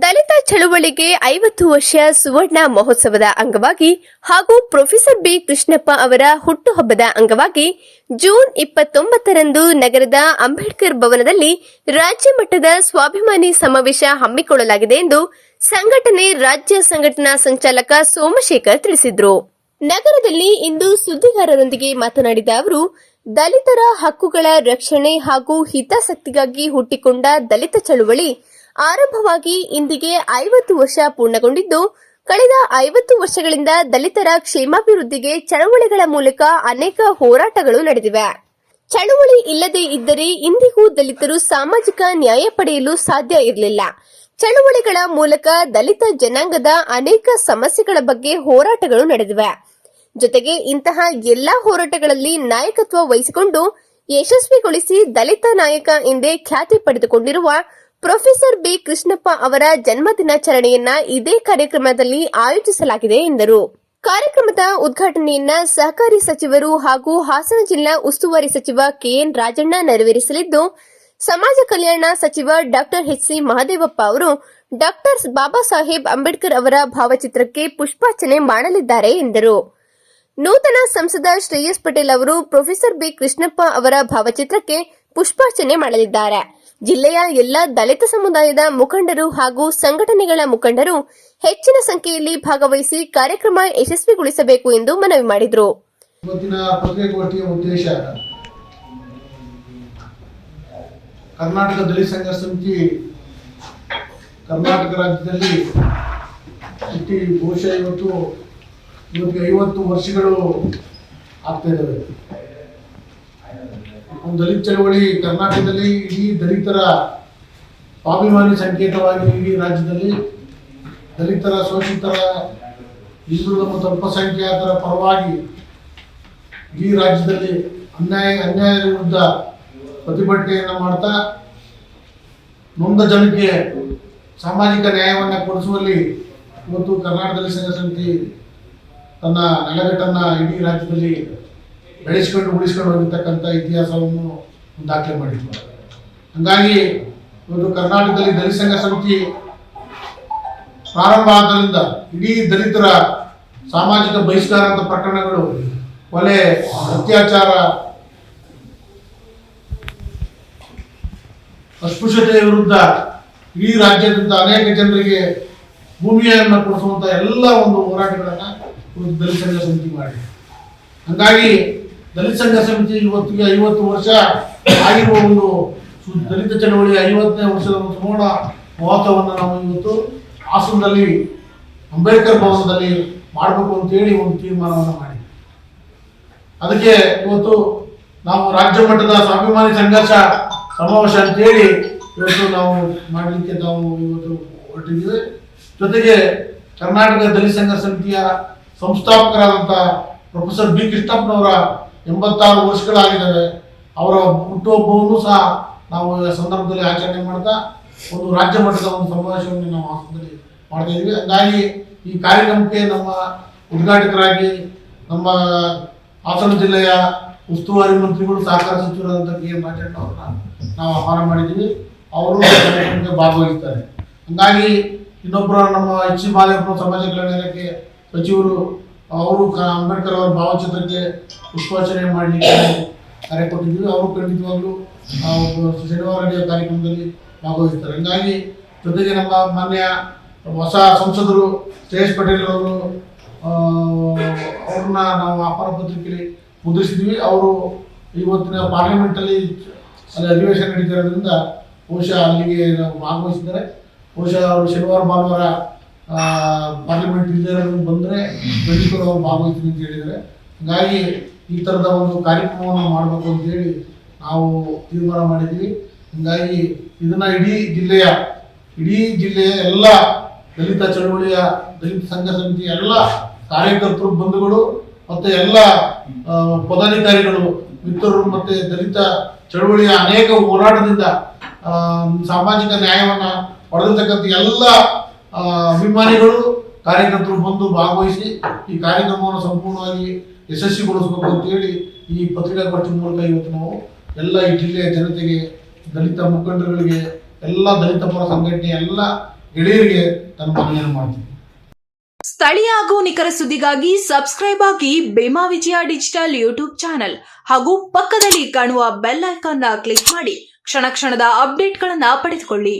ದಲಿತ ಚಳುವಳಿಗೆ 50 ವರ್ಷ ಸುವರ್ಣ ಮಹೋತ್ಸವದ ಅಂಗವಾಗಿ ಹಾಗೂ ಪ್ರೊಫೆಸರ್ ಬಿ ಕೃಷ್ಣಪ್ಪ ಅವರ ಹುಟ್ಟುಹಬ್ಬದ ಅಂಗವಾಗಿ ಜೂನ್ 29ರಂದು ನಗರದ ಅಂಬೇಡ್ಕರ್ ಭವನದಲ್ಲಿ ರಾಜ್ಯ ಮಟ್ಟದ ಸ್ವಾಭಿಮಾನಿ ಸಮಾವೇಶ ಹಮ್ಮಿಕೊಳ್ಳಲಾಗಿದೆ ಎಂದು ಸಂಘಟನೆ ರಾಜ್ಯ ಸಂಘಟನಾ ಸಂಚಾಲಕ ಸೋಮಶೇಖರ್ ತಿಳಿಸಿದರು. ನಗರದಲ್ಲಿ ಇಂದು ಸುದ್ದಿಗಾರರೊಂದಿಗೆ ಮಾತನಾಡಿದ ಅವರು, ದಲಿತರ ಹಕ್ಕುಗಳ ರಕ್ಷಣೆ ಹಾಗೂ ಹಿತಾಸಕ್ತಿಗಾಗಿ ಹುಟ್ಟಿಕೊಂಡ ದಲಿತ ಚಳುವಳಿ ಆರಂಭವಾಗಿ ಇಂದಿಗೆ 50 ವರ್ಷ ಪೂರ್ಣಗೊಂಡಿದ್ದು, ಕಳೆದ 50 ವರ್ಷಗಳಿಂದ ದಲಿತರ ಕ್ಷೇಮಾಭಿವೃದ್ಧಿಗೆ ಚಳವಳಿಗಳ ಮೂಲಕ ಅನೇಕ ಹೋರಾಟಗಳು ನಡೆದಿವೆ. ಚಳವಳಿ ಇಲ್ಲದೇ ಇದ್ದರೆ ಇಂದಿಗೂ ದಲಿತರು ಸಾಮಾಜಿಕ ನ್ಯಾಯ ಪಡೆಯಲು ಸಾಧ್ಯ ಇರಲಿಲ್ಲ. ಚಳವಳಿಗಳ ಮೂಲಕ ದಲಿತ ಜನಾಂಗದ ಅನೇಕ ಸಮಸ್ಯೆಗಳ ಬಗ್ಗೆ ಹೋರಾಟಗಳು ನಡೆದಿವೆ. ಜೊತೆಗೆ ಇಂತಹ ಎಲ್ಲಾ ಹೋರಾಟಗಳಲ್ಲಿ ನಾಯಕತ್ವ ವಹಿಸಿಕೊಂಡು ಯಶಸ್ವಿಗೊಳಿಸಿ ದಲಿತ ನಾಯಕ ಎಂದೇ ಖ್ಯಾತಿ ಪಡೆದುಕೊಂಡಿರುವ ಪ್ರೊಫೆಸರ್ ಬಿ ಕೃಷ್ಣಪ್ಪ ಅವರ ಜನ್ಮದಿನಾಚರಣೆಯನ್ನ ಇದೇ ಕಾರ್ಯಕ್ರಮದಲ್ಲಿ ಆಯೋಜಿಸಲಾಗಿದೆ ಎಂದರು. ಕಾರ್ಯಕ್ರಮದ ಉದ್ಘಾಟನೆಯನ್ನ ಸಹಕಾರಿ ಸಚಿವರು ಹಾಗೂ ಹಾಸನ ಜಿಲ್ಲಾ ಉಸ್ತುವಾರಿ ಸಚಿವ ಕೆಎನ್ ರಾಜಣ್ಣ ನೆರವೇರಿಸಲಿದ್ದು, ಸಮಾಜ ಕಲ್ಯಾಣ ಸಚಿವ ಡಾಕ್ಟರ್ ಎಚ್ ಸಿ ಮಹದೇವಪ್ಪ ಅವರು ಡಾಕ್ಟರ್ ಬಾಬಾ ಸಾಹೇಬ್ ಅಂಬೇಡ್ಕರ್ ಅವರ ಭಾವಚಿತ್ರಕ್ಕೆ ಪುಷ್ಪಾರ್ಚನೆ ಮಾಡಲಿದ್ದಾರೆ ಎಂದರು. ನೂತನ ಸಂಸದ ಶ್ರೇಯಸ್ ಪಟೇಲ್ ಅವರು ಪ್ರೊಫೆಸರ್ ಬಿ ಕೃಷ್ಣಪ್ಪ ಅವರ ಭಾವಚಿತ್ರಕ್ಕೆ ಪುಷ್ಪಾರ್ಚನೆ ಮಾಡಲಿದ್ದಾರೆ. ಜಿಲ್ಲೆಯ ಎಲ್ಲ ದಲಿತ ಸಮುದಾಯದ ಮುಖಂಡರು ಹಾಗೂ ಸಂಘಟನೆಗಳ ಮುಖಂಡರು ಹೆಚ್ಚಿನ ಸಂಖ್ಯೆಯಲ್ಲಿ ಭಾಗವಹಿಸಿ ಕಾರ್ಯಕ್ರಮ ಯಶಸ್ವಿಗೊಳಿಸಬೇಕು ಎಂದು ಮನವಿ ಮಾಡಿದರು. ಇವತ್ತಿನ ಪತ್ರಿಕಾಗೋಷ್ಠಿಯ ಉದ್ದೇಶ ಕರ್ನಾಟಕ ದಲಿತ ಸಂಘರ್ಷ ಸಮಿತಿ ಕರ್ನಾಟಕ ರಾಜ್ಯದಲ್ಲಿ ಬಹುಶಃ ಇವತ್ತಿಗೆ 50 ವರ್ಷಗಳು ಆಗ್ತಾ ಇದ್ದಾವೆ. ದಲಿತ ಚಳವಳಿ ಕರ್ನಾಟಕದಲ್ಲಿ ಇಡೀ ದಲಿತರ ಸ್ವಾಭಿಮಾನಿ ಸಂಕೇತವಾಗಿ ಇಡೀ ರಾಜ್ಯದಲ್ಲಿ ದಲಿತರ, ಶೋಷಿತರ, ಹಿಂದುಳಿದ ಮತ್ತು ಅಲ್ಪಸಂಖ್ಯಾತರ ಪರವಾಗಿ ಇಡೀ ರಾಜ್ಯದಲ್ಲಿ ಅನ್ಯಾಯದ ವಿರುದ್ಧ ಪ್ರತಿಭಟನೆಯನ್ನು ಮಾಡ್ತಾ ನೊಂದ ಜನಕ್ಕೆ ಸಾಮಾಜಿಕ ನ್ಯಾಯವನ್ನು ಕೊಡಿಸುವಲ್ಲಿ ಇವತ್ತು ಕರ್ನಾಟಕ ದಲಿತ ಸಂಘ ಸಮಿತಿ ತನ್ನ ನೆಲೆಗಟ್ಟನ್ನು ಇಡೀ ರಾಜ್ಯದಲ್ಲಿ ಬೆಳೆಸಿಕೊಂಡು ಉಳಿಸ್ಕೊಂಡು ಹೋಗಿರ್ತಕ್ಕಂಥ ಇತಿಹಾಸವನ್ನು ದಾಖಲೆ ಮಾಡಿದ್ರು. ಹಾಗಾಗಿ ಇವತ್ತು ಕರ್ನಾಟಕದಲ್ಲಿ ದಲಿತ ಸಂಘ ಸಮಿತಿ ಪ್ರಾರಂಭ ಆದ್ರಿಂದ ಇಡೀ ದಲಿತರ ಸಾಮಾಜಿಕ ಬಹಿಷ್ಕಾರದ ಪ್ರಕರಣಗಳು, ಕೊಲೆ, ಅತ್ಯಾಚಾರ, ಅಸ್ಪೃಶ್ಯತೆಯ ವಿರುದ್ಧ ಇಡೀ ರಾಜ್ಯದಿಂದ ಅನೇಕ ಜನರಿಗೆ ಭೂಮಿಯನ್ನು ಕೊಡಿಸುವಂಥ ಎಲ್ಲ ಒಂದು ಹೋರಾಟಗಳನ್ನು ದಲಿತ ಸಂಘ ಸಮಿತಿ ಮಾಡಿದೆ. ಹಾಗಾಗಿ ದಲಿತ ಸಂಘ ಸಮಿತಿ ಇವತ್ತಿಗೆ 50 ವರ್ಷ ಆಗಿರುವ ಒಂದು ದಲಿತ ಚಳವಳಿಯ 50ನೇ ವರ್ಷದ ಒಂದು ಸುವರ್ಣ ಮಹೋತ್ಸವವನ್ನು ನಾವು ಇವತ್ತು ಹಾಸನದಲ್ಲಿ ಅಂಬೇಡ್ಕರ್ ಭವನದಲ್ಲಿ ಮಾಡಬೇಕು ಅಂತೇಳಿ ಒಂದು ತೀರ್ಮಾನವನ್ನು ಮಾಡಿ, ಅದಕ್ಕೆ ಇವತ್ತು ನಾವು ರಾಜ್ಯ ಮಟ್ಟದ ಸ್ವಾಭಿಮಾನಿ ಸಂಘರ್ಷ ಸಮಾವೇಶ ಅಂತೇಳಿ ಇವತ್ತು ನಾವು ಮಾಡಲಿಕ್ಕೆ ನಾವು ಇವತ್ತು ಹೊರಟಿದ್ದೀವಿ. ಜೊತೆಗೆ ಕರ್ನಾಟಕ ದಲಿತ ಸಂಘರ್ಷ ಸಮಿತಿಯ ಸಂಸ್ಥಾಪಕರಾದಂಥ ಪ್ರೊಫೆಸರ್ ಬಿ ಕೃಷ್ಣಪ್ಪನವರ 86 ವರ್ಷಗಳಾಗಿದ್ದಾವೆ. ಅವರ ಹುಟ್ಟುಹಬ್ಬವನ್ನು ಸಹ ನಾವು ಸಂದರ್ಭದಲ್ಲಿ ಆಚರಣೆ ಮಾಡ್ತಾ ಒಂದು ರಾಜ್ಯ ಮಟ್ಟದ ಒಂದು ಸಮಾವೇಶವನ್ನು ನಾವು ಹಾಸನದಲ್ಲಿ ಮಾಡ್ತಾ ಇದ್ದೀವಿ. ಹಾಗಾಗಿ ಈ ಕಾರ್ಯಕ್ರಮಕ್ಕೆ ನಮ್ಮ ಉದ್ಘಾಟಕರಾಗಿ ನಮ್ಮ ಹಾಸನ ಜಿಲ್ಲೆಯ ಉಸ್ತುವಾರಿ ಮಂತ್ರಿಗಳು, ಸಹಕಾರ ಸಚಿವರಾದಂಥ ಕೆಎನ್ ರಾಜಣ್ಣ ಅವರನ್ನ ನಾವು ಆಹ್ವಾನ ಮಾಡಿದ್ದೀವಿ. ಅವರು ಕಾರ್ಯಕ್ರಮಕ್ಕೆ ಭಾಗವಹಿಸ್ತಾರೆ. ಹಾಗಾಗಿ ಇನ್ನೊಬ್ಬರು ನಮ್ಮ ಎಚ್ ಸಿ ಮಹದೇವಪ್ಪ ಸಮಾಜ ಕಲ್ಯಾಣ ಇಲಾಖೆ ಸಚಿವರು, ಅವರು ಅಂಬೇಡ್ಕರ್ ಅವರ ಭಾವಚಿತ್ರಕ್ಕೆ ಪುಷ್ಪಾರ್ಚನೆ ಮಾಡಲಿಕ್ಕೆ ಕರೆ ಕೊಟ್ಟಿದ್ದೀವಿ. ಅವರು ಖಂಡಿತವಾಗ್ಲೂ ಶನಿವಾರ ನಡೆಯುವ ಕಾರ್ಯಕ್ರಮದಲ್ಲಿ ಭಾಗವಹಿಸ್ತಾರೆ. ಹೀಗಾಗಿ ಜೊತೆಗೆ ನಮ್ಮ ಮಾನ್ಯ ಹೊಸ ಸಂಸದರು ಶ್ರೇಯಸ್ ಪಟೇಲ್ ಅವರು, ಅವ್ರನ್ನ ನಾವು ಆಹ್ವಾನ ಪತ್ರಿಕೆಯಲ್ಲಿ ಮುದ್ರಿಸಿದ್ವಿ. ಅವರು ಇವತ್ತಿನ ಪಾರ್ಲಿಮೆಂಟಲ್ಲಿ ಅಲ್ಲಿ ಅಧಿವೇಶನ ನಡೀತಿರೋದ್ರಿಂದ ಬಹುಶಃ ಅಲ್ಲಿಗೆ ಭಾಗವಹಿಸಿದ್ದಾರೆ. ಬಹುಶಃ ಅವರು ಶನಿವಾರ ಭಾನುವಾರ ಪಾರ್ಲಿಮೆಂಟ್ ಇಲ್ಲದೆ ಬಂದರೆ ಖಂಡಿತರು ಅವರು ಭಾಗವಹಿಸ್ತೀನಿ ಅಂತ ಹೇಳಿದ್ದಾರೆ. ಹಾಗಾಗಿ ಈ ಥರದ ಒಂದು ಕಾರ್ಯಕ್ರಮವನ್ನು ಮಾಡಬೇಕು ಅಂತೇಳಿ ನಾವು ತೀರ್ಮಾನ ಮಾಡಿದ್ವಿ. ಹೀಗಾಗಿ ಇದನ್ನು ಇಡೀ ಜಿಲ್ಲೆಯ ಎಲ್ಲ ದಲಿತ ಚಳವಳಿಯ ದಲಿತ ಸಂಘ ಸಮಿತಿಯ ಎಲ್ಲ ಕಾರ್ಯಕರ್ತರು, ಬಂಧುಗಳು ಮತ್ತು ಎಲ್ಲ ಪದಾಧಿಕಾರಿಗಳು, ಮಿತ್ರರು ಮತ್ತು ದಲಿತ ಚಳವಳಿಯ ಅನೇಕ ಹೋರಾಟದಿಂದ ಸಾಮಾಜಿಕ ನ್ಯಾಯವನ್ನು ಪಡೆದಿರ್ತಕ್ಕಂಥ ಎಲ್ಲ ಅಭಿಮಾನಿಗಳು, ಕಾರ್ಯಕರ್ತರು ಬಂದು ಭಾಗವಹಿಸಿ ಈ ಕಾರ್ಯಕ್ರಮವನ್ನು ಸಂಪೂರ್ಣವಾಗಿ ಯಶಸ್ವಿಗೊಳಿಸಬೇಕು ಅಂತೇಳಿ ಈ ಪತ್ರಿಕಾಗೋಷ್ಠಿ ಮೂಲಕ ಇವತ್ತು ನಾವು ಎಲ್ಲ ಈ ಜಿಲ್ಲೆಯ ಜನತೆಗೆ, ದಲಿತ ಮುಖಂಡರುಗಳಿಗೆ, ಎಲ್ಲ ದಲಿತ ಪರ ಸಂಘಟನೆ ಎಲ್ಲ ಗೆಳೆಯರಿಗೆ ತನ್ನ ಮನವಿಯನ್ನು ಮಾಡ್ತೀನಿ. ಸ್ಥಳೀಯ ಹಾಗೂ ನಿಖರ ಸುದ್ದಿಗಾಗಿ ಸಬ್ಸ್ಕ್ರೈಬ್ ಆಗಿ ಬೇಮಾ ವಿಜಯ ಡಿಜಿಟಲ್ ಯೂಟ್ಯೂಬ್ ಚಾನೆಲ್ ಹಾಗೂ ಪಕ್ಕದಲ್ಲಿ ಕಾಣುವ ಬೆಲ್ ಐಕಾನ್ ಕ್ಲಿಕ್ ಮಾಡಿ ಕ್ಷಣ ಕ್ಷಣದ ಅಪ್ಡೇಟ್ಗಳನ್ನು ಪಡೆದುಕೊಳ್ಳಿ.